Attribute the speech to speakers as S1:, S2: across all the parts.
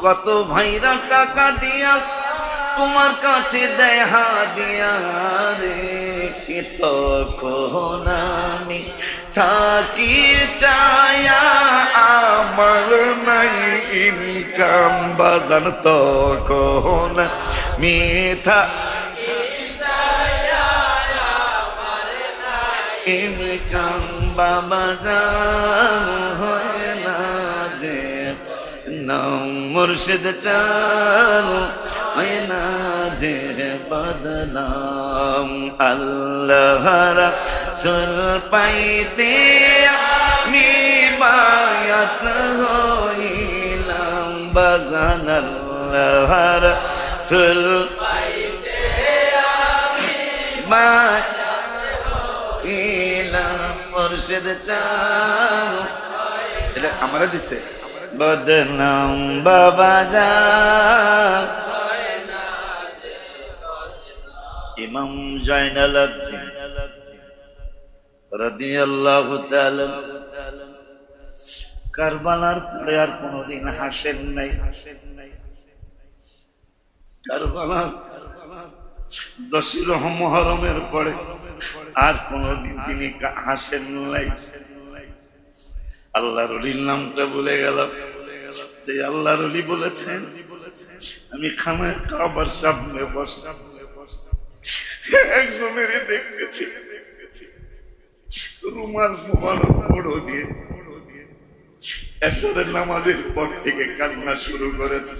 S1: কত ভাইরা টাকা দিয়া তোমার কাছে দেয় হাদিয়া রে, তখন আমি থাকি চায়া আমার নাই ইনকাম বাজান, তখন মিথা ইনকাম বাবা জান হয় না যে নাম মুর্শিদ চান হয় না যে বদনাম। আল্লাহ রাসূল পাইতে আমি বায়াত হইলাম বাজান, আল্লাহ রাসূল পাইতে আমি বায়াত মুর্শিদ চান। এটা আমারে দিছে বদনাম বাবা জান। ইমাম জয়নাল আবদিন রাদিয়াল্লাহু তাআলা কারবালার পরে আর কোনদিন হাসেন নাই। কারবালার 10 মুহররমের পরে আর কোনদিন তিনি হাসেন নাই। আল্লাহর ওলির নামটা ভুলে গেল। যে আল্লাহর ওলি বলেছেন, আমি খানায় কাবার সামনে বসলাম, একজনের দেখতেছি রুমাল মুবারক পড়ো দিয়ে এশারের নামাজের পর থেকে কান্না শুরু করেছে।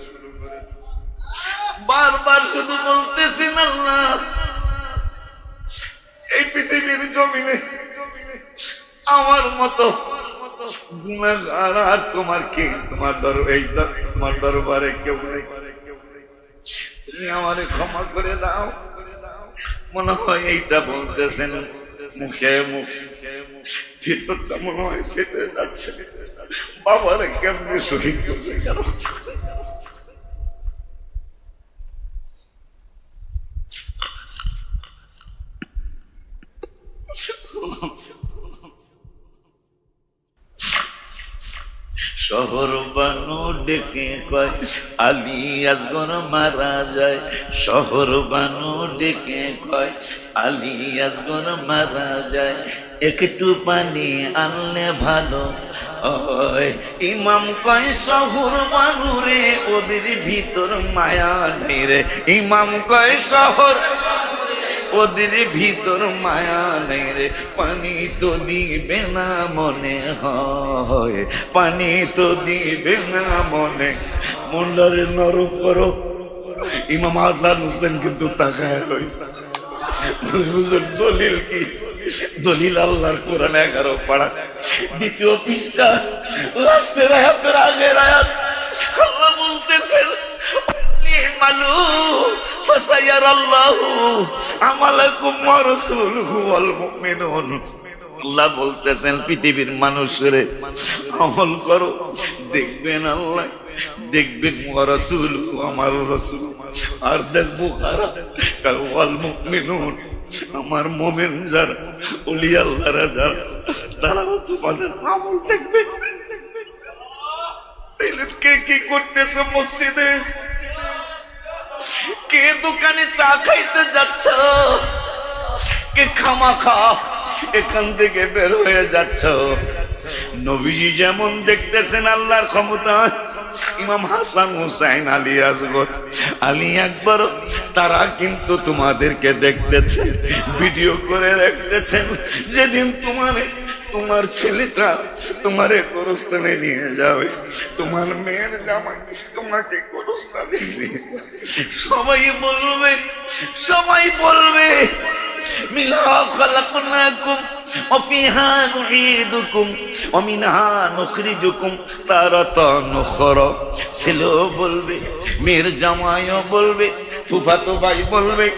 S1: বারবার শুধু বলতেছেন, আল্লাহ এই পৃথিবীর জমিনে আমার মতো গুনাহগার আর তোমার কে, তোমার দরবারে কেউ নেই, তুমি আমারে ক্ষমা করে দাও। মনে হয় এইটা বলতেছেন মুখে মুখে, ভিতরটা মনে হয় ফেটে যাচ্ছে। বাবারে কেমনে শহীদ করছে কেন? শহর বানু ডেকে কয় আলী আসগর মারা যায়, শহর বানু ডেকে কয় আলী আসগর মারা যায়, একটু পানি আনলে ভালো হয়। ইমাম কয় শহর বানু রে ওদের ভিতর মায়া নেই রে, ইমাম কয় শহর ওদের ভিতর মায়া নেই রে, পানি তো দিবে না মনে হয়, পানি তো দিবে না মনে। মনটারে নরম করো। ইমাম হাসান হোসেন কিন্তু তাকায় রয়েছে। দলিল কি? দলিল আল্লাহর কোরআন 11 পারা 2য় পৃষ্ঠা লাস্টের আয়াতের আগের আয়াত। আল্লাহ বলতেছেন মালু ফাসায়ারাল্লাহু আমালাকুম ওয়া রাসূলুহু ওয়াল মুমিনুন। আল্লাহ বলতেছেন পৃথিবীর মানুষরে আমল করো, দেখবেন আল্লাহ, দেখবেন ওয়া রাসূলুহু আমার রাসূল, আর দেখবো কারা ওয়াল মুমিনুন আমার মুমিন যারা ওলি আল্লাহরা যারা, তারাও তোমাদের আমল দেখবে। তাইলে কে কি করতেছে মসজিদে, কে দোকানে চা খাইতে যাচ্ছ, কে খামাখা এখান থেকে বের হয়ে যাচ্ছ। নবীজি যেমন দেখতেছেন আল্লাহর ক্ষমতা, ইমাম হাসান হুসাইন আলী আসগর আলী আকবর তারা কিন্তু তোমাদেরকে দেখতেছেন, ভিডিও করে রাখতেছেন। যেদিন তোমার ছেলেটা তোমারে গোরস্থানে নিয়ে যাবে, তোমার মেয়ের জামাই তোমাকে গোরস্থানে নিয়ে যাবে, সবাই বলবে মিনহা খালাকনাকুম ওয়া ফিহা নুঈদুকুম ওয়া মিনহা নুখরিজুকুম তারাতান উখরা। ছেলেও বলবে, মেয়ের জামাইও বলবে, ফুফাতো ভাই বলবে,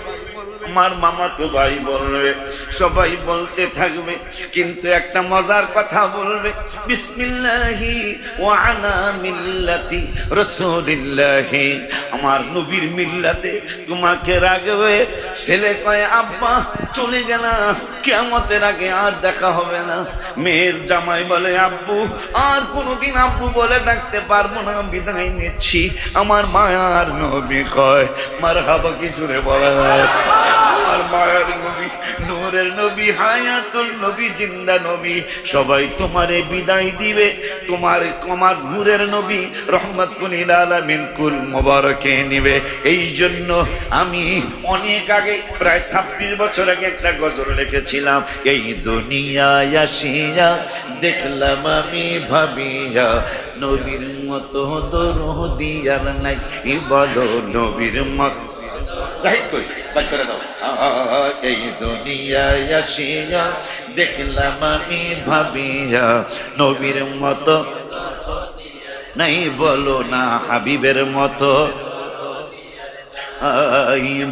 S1: আমার মামাতো ভাই বলবে, সবাই বলতে থাকবে। কিন্তু একটা মজার কথা বলবে, বিসমিল্লাহি ওয়া আলা মিল্লাতি রাসূলিল্লাহি, আমার নবীর মিল্লাতে তোমাকে রাখবে। ছেলে কয় আব্বা চলে গেলাম, কিয়ামতের আগে আর দেখা হবে না। মেয়ের জামাই বলে আব্বু আর কোনোদিন আব্বু বলে ডাকতে পারবো না, বিদায় নিচ্ছি। আমার মায়ার নবী কয় মারহাবা, কি জোরে বলা হয়। আমার মায়ার নবী, নূরের নবী, হায়াতুল নবী, জিন্দা নবী, সবাই তোমারে বিদায় দিবে। তোমার নূরের নবী রহমাতুল লিল আলামিন কুল মুবারকে নিবে। এই জন্য আমি অনেক আগে, প্রায় 26 বছর আগে একটা গজল লিখেছিলাম, এই দুনিয়ায় আসিয়া দেখলাম আমি ভাবিয়া নবীর মতো দরদি আর নাই, বলো নবীর মত। জাহিদ কই বাদ করে দাও। এই দুনিয়ায় আসিয়া দেখলাম আমি ভাবিয়া নবীর মতো নাই, বলো না হাবিবের মতো।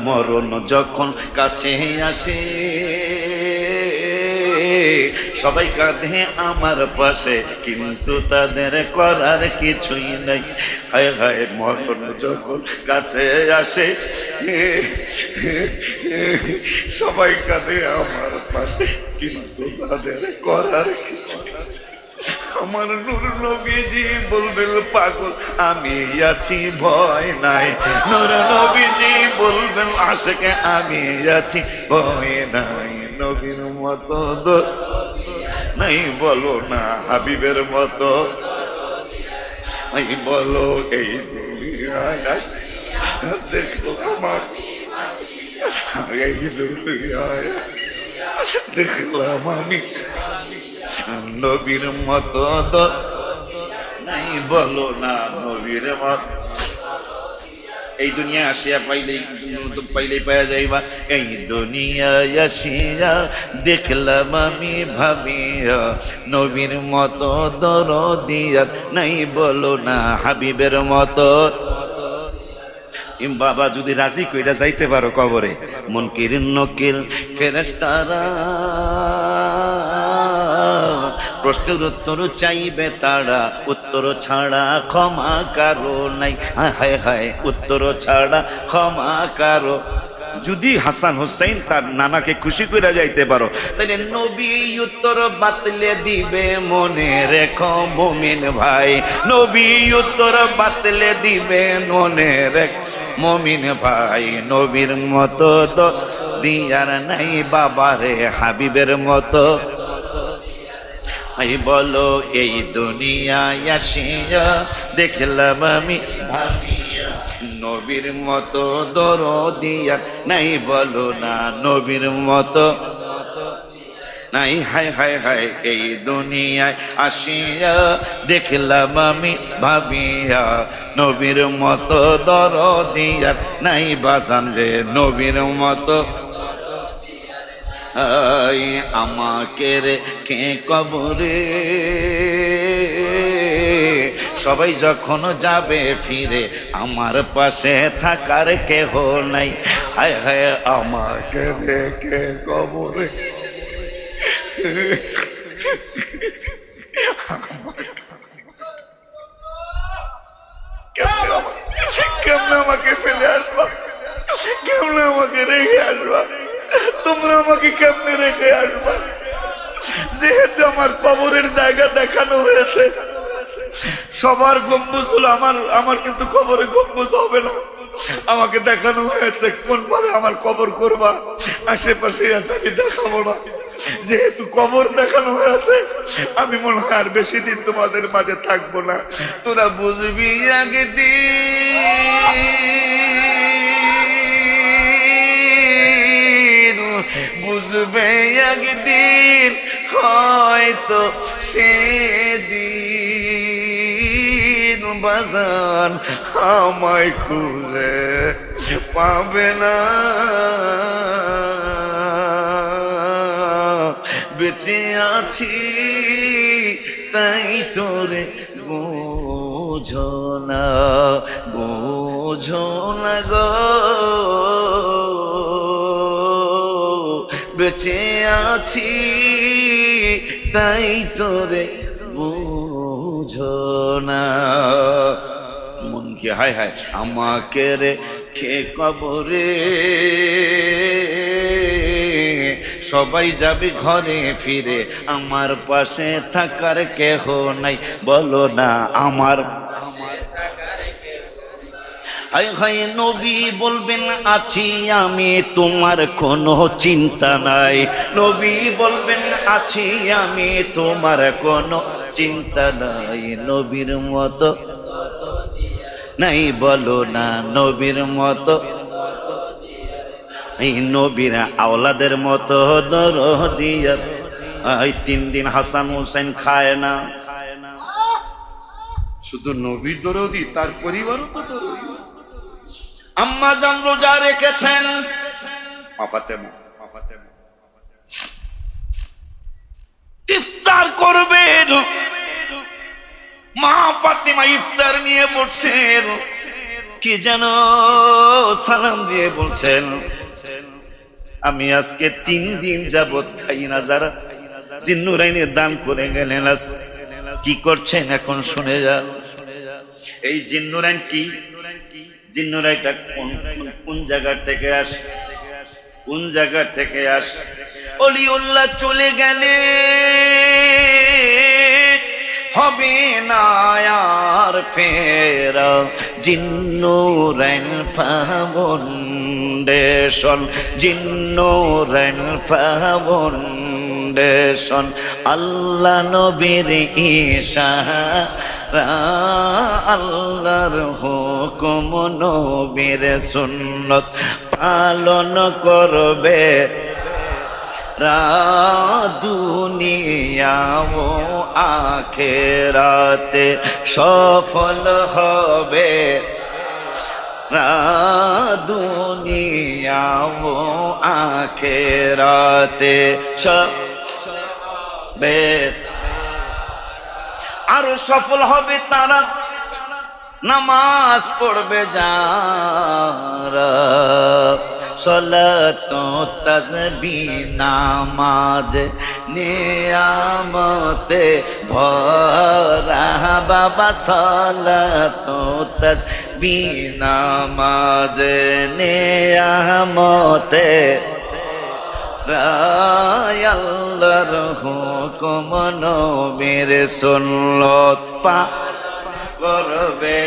S1: মরণ যখন কাছে আসে সবাই কাঁদে আমার পাশে, কিন্তু তাদের করার কিছুই নাই। হায় হায়, মরণ যখন কাছে আসে সবাই কাঁদে আমার পাশে, কিন্তু তাদের করার কিছু। আমার নূর নবীজি বলবেন পাগল আমি আছি, ভয় নাই। নূর নবীজি বলবেন আশিক আমি আছি, ভয় নাই। নবীর মতো নাই, বলো না হাবিবের মতো। বলো এই দুনিয়ায় দেখো আমার, এই দুনিয়ায় দেখলাম আমি নবীর মতো নাই, বলো না নবীর মত। এই দুনিয়া আসিয়া পাইলেই পাওয়া যাইবা। এই দুনিয়ায় আসিয়া দেখলাম আমি ভাবিয়া নবীর মতো দরদি আর নাই, বলো না হাবিবের মতো। বাবা যদি রাজি কইরা যাইতে পারো কবরে, মুনকির নকির ফেরেশতারা প্রশ্নের উত্তর চাইবে তারা, উত্তর ছাড়া ক্ষমা কারো নাই। হায় হায়, উত্তর ছাড়া ক্ষমা কারো। যদি হাসান হোসেন তার নানাকে খুশি করে যাইতে পারো, তাহলে নবী উত্তর বাতলে দিবে, মনে রেখো মুমিন ভাই। নবী উত্তর বাতলে দিবে, মনে রেখ মুমিন ভাই। নবীর মতো তো দিয়ার নাই বাবারে হাবিবের মতো। বলো এই দুনিয়ায় আসিয়া দেখলাম আমি ভাবিয়া নবীর মতো দরদি আর নাই, বলো না নবীর মতো নাই। হায় হায় হায়, এই দুনিয়ায় আসিয়া দেখলাম আমি ভাবিয়া নবীর মতো দরদি আর নাই, বাজান রে নবীর মতো। আমাকে রেখে কবরে সবাই যখন যাবে ফিরে, আমার পাশে থাকার কেহ নাই। হায় হায়, আমাকে রেখে কবরে কেমনে আমাকে ফেলে আসবা, কেমনে আমাকে রেখে আসবা, তোমরা আমাকে কেমনে রেখে আসবা? যেহেতু আমার কবরের জায়গা দেখানো হয়েছে, সবার গম্বুজ হলো, আমার কিন্তু কবরে গম্বুজ হবে না। আমাকে দেখানো হয়েছে কোন ভাবে আমার কবর করবা, আশেপাশে আছে আমি দেখাবো না। যেহেতু কবর দেখানো হয়েছে, আমি মনে হয় আর বেশি দিন তোমাদের মাঝে থাকবো না। তোরা বুঝবি আগে বুঝবে একদিন, হয়তো সেদিন বাজান আমায় খুঁজে পাবে না। বেঁচে আছি তাই তোরে বোঝো না, বোঝো না গো। বেঁচে আছি তাই তোরে বুঝো না। মন কি হায় হায়, আমাকে রেখে কবরে সবাই যাবে ঘরে ফিরে, আমার পাশে থাকার কেহ নাই, বলো না আমার। হায় হায় নবী বলবেন আছি আমি, তোমার কোনো চিন্তা নাই। নবী বলবেন আছি আমি, তোমার কোনো চিন্তা নাই। নবীর মতো নাই, বলো না নবীর মতো। এই নবীর আওলাদের মতো দরদিয়া। এই 3 দিন হাসান হোসেন খায় না, শুধু নবী দরদি, তার পরিবারও তো দরদি। আম্মা জান রোজা রেখেছেন, ইফতার করবেন, মা ফাতেমা ইফতার নিয়ে বসছেন, কি যেন সালাম দিয়ে বলছেন, আমি আজকে 3 দিন যাবত খাই না। যারা জিন্নুরাইনে দান করে গেলেন, কি করছেন এখন শুনে যান। এই জিন্নুরাইন কি, জিন্নুরাইটা কোন জায়গা থেকে আসে, কোন জায়গা থেকে আসে? অলিউল্লাহ চলে গেলে হবে না আর ফেরা, জিন্নুরাইন ফাউন্ডেশন, জিন্নুরাইন ফাউন্ডেশন। আল্লাহ নবীর ইশারা, আল্লাহর হুকুম নবীর সুন্নত পালন করবে, দুনিয়া ও আখিরাতে সফল হবে, দুনিয়া ও আখিরাতে সবে। আরো সফল হবে তারা নামাজ পড়বে যারা, সালাত তাসবিহ নামাজ নিয়ামতে ভরা বাবা, সালাত তাসবিহ নামাজ নিয়ামতে, আল্লাহর হুকুম নবীর সুন্নত পালন করবে।